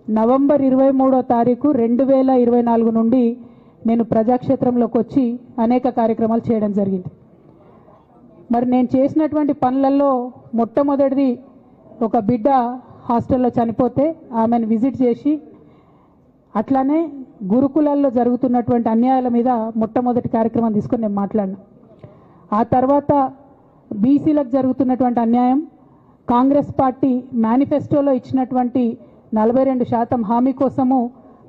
November 23వ తారీఖు 2024 నుండి నేను ప్రజాక్షేత్రంలోకి వచ్చి అనేక కార్యక్రమాలు చేయడం జరిగింది. మరి నేను చేసినటువంటి పనులలో మొట్టమొదటిది ఒక బిడ్డ హాస్టల్లో చనిపోతే ఆమెను విజిట్ చేసి, అట్లానే గురుకులాల్లో జరుగుతున్నటువంటి అన్యాయాల మీద మొట్టమొదటి కార్యక్రమం తీసుకొని నేను మాట్లాడినా. ఆ తర్వాత బీసీలకు జరుగుతున్నటువంటి అన్యాయం, కాంగ్రెస్ పార్టీ మేనిఫెస్టోలో ఇచ్చినటువంటి 42% హామీ కోసము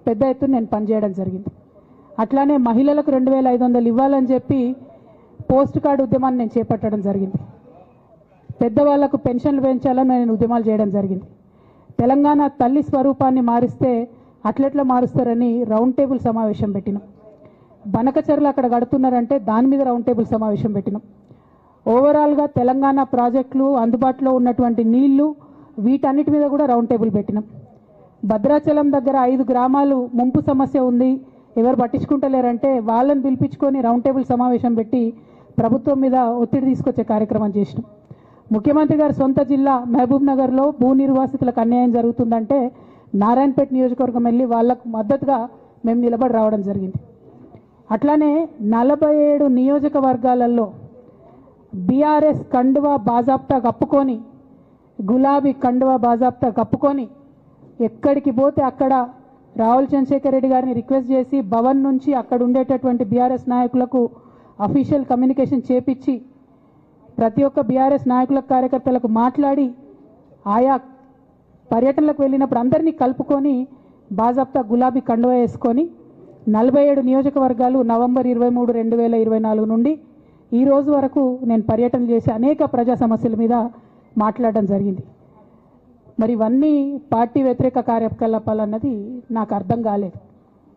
పెద్ద ఎత్తున నేను పనిచేయడం జరిగింది. అట్లానే మహిళలకు 2500 ఇవ్వాలని చెప్పి పోస్ట్ కార్డు ఉద్యమాన్ని నేను చేపట్టడం జరిగింది. పెద్దవాళ్లకు పెన్షన్లు పెంచాలని నేను ఉద్యమాలు చేయడం జరిగింది. తెలంగాణ తల్లి స్వరూపాన్ని మారిస్తే అట్లెట్లా మారుస్తారని రౌండ్ టేబుల్ సమావేశం పెట్టినాం. బనకచర్లు అక్కడ కడుతున్నారంటే దాని మీద రౌండ్ టేబుల్ సమావేశం పెట్టినాం. ఓవరాల్గా తెలంగాణ ప్రాజెక్టులు, అందుబాటులో ఉన్నటువంటి నీళ్లు, వీటన్నిటి మీద కూడా రౌండ్ టేబుల్ పెట్టినాం. భద్రాచలం దగ్గర 5 గ్రామాలు ముంపు సమస్య ఉంది, ఎవరు పట్టించుకుంటలేరంటే వాళ్ళని పిలిపించుకొని రౌండ్ టేబుల్ సమావేశం పెట్టి ప్రభుత్వం మీద ఒత్తిడి తీసుకొచ్చే కార్యక్రమం చేసినాం. ముఖ్యమంత్రి గారి సొంత జిల్లా మహబూబ్ నగర్లో భూ నిర్వాసితులకు అన్యాయం జరుగుతుందంటే నారాయణపేట నియోజకవర్గం వెళ్ళి వాళ్లకు మద్దతుగా మేము నిలబడి రావడం జరిగింది. అట్లానే 47 నియోజకవర్గాలలో బీఆర్ఎస్ కండువా బాజాప్తా కప్పుకొని, గులాబీ కండువా బాజాప్తా కప్పుకొని ఎక్కడికి పోతే అక్కడ రావుల చంద్రశేఖర్ రెడ్డి గారిని రిక్వెస్ట్ చేసి భవన్ నుంచి అక్కడ ఉండేటటువంటి బీఆర్ఎస్ నాయకులకు అఫీషియల్ కమ్యూనికేషన్ చేపించి ప్రతి ఒక్క బీఆర్ఎస్ నాయకులకు, కార్యకర్తలకు మాట్లాడి ఆయా పర్యటనలకు వెళ్ళినప్పుడు అందరినీ కలుపుకొని బాజాప్తా గులాబీ కండువా వేసుకొని 47 నియోజకవర్గాలు నవంబర్ 23, 2024 నుండి ఈ రోజు వరకు నేను పర్యటన చేసి అనేక ప్రజా సమస్యల మీద మాట్లాడడం జరిగింది. మరి ఇవన్నీ పార్టీ వ్యతిరేక కార్యకలాపాలు అన్నది నాకు అర్థం కాలేదు.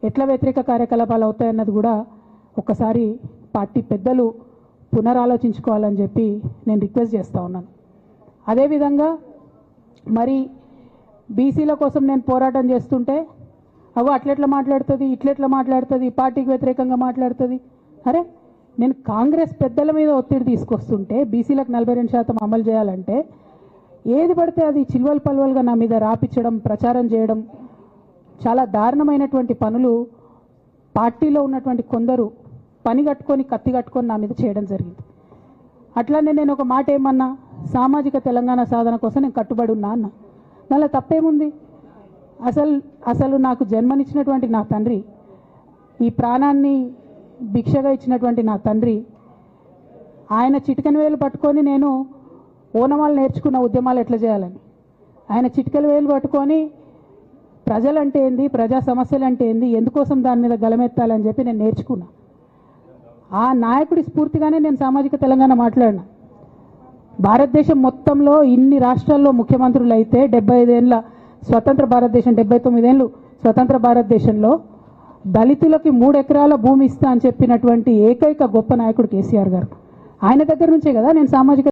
ఎట్లా వ్యతిరేక కార్యకలాపాలు అవుతాయన్నది కూడా ఒకసారి పార్టీ పెద్దలు పునరాలోచించుకోవాలని చెప్పి నేను రిక్వెస్ట్ చేస్తూ ఉన్నాను. అదేవిధంగా మరి బీసీల కోసం నేను పోరాటం చేస్తుంటే అట్లెట్లా మాట్లాడుతుంది, ఇట్లెట్లా మాట్లాడుతుంది, పార్టీకి వ్యతిరేకంగా మాట్లాడుతుంది. అరే, నేను కాంగ్రెస్ పెద్దల మీద ఒత్తిడి తీసుకొస్తుంటే బీసీలకు 42% అమలు చేయాలంటే ఏది పడితే అది చిల్వల్ పల్వల్గా నా మీద రాపించడం, ప్రచారం చేయడం, చాలా దారుణమైనటువంటి పనులు పార్టీలో ఉన్నటువంటి కొందరు పని కట్టుకొని, కత్తి కట్టుకొని నా మీద చేయడం జరిగింది. అట్లానే నేను ఒక మాట ఏమన్నా, సామాజిక తెలంగాణ సాధన కోసం నేను కట్టుబడి ఉన్నా అన్న. దానిలో తప్పేముంది? అసలు నాకు జన్మనిచ్చినటువంటి నా తండ్రి, ఈ ప్రాణాన్ని భిక్షగా ఇచ్చినటువంటి నా తండ్రి, ఆయన చిటికెన వేలు పట్టుకొని నేను ఓనమాలు నేర్చుకున్న ఉద్యమాలు ఎట్లా చేయాలని, ఆయన చిటికెల వేలు పట్టుకొని ప్రజలంటే ఏంది, ప్రజా సమస్యలు అంటే ఏంది, ఎందుకోసం దాని మీద గలమెత్తాలని చెప్పి నేను నేర్చుకున్నా. ఆ నాయకుడి స్ఫూర్తిగానే నేను సామాజిక తెలంగాణ మాట్లాడినా. భారతదేశం మొత్తంలో ఇన్ని రాష్ట్రాల్లో ముఖ్యమంత్రులు అయితే 75 ఏళ్ళ స్వతంత్ర భారతదేశం, 79 ఏళ్ళు స్వతంత్ర భారతదేశంలో దళితులకి 3 ఎకరాల భూమి ఇస్తా అని చెప్పినటువంటి ఏకైక గొప్ప నాయకుడు కేసీఆర్ గారు. ఆయన దగ్గర నుంచే కదా నేను సామాజిక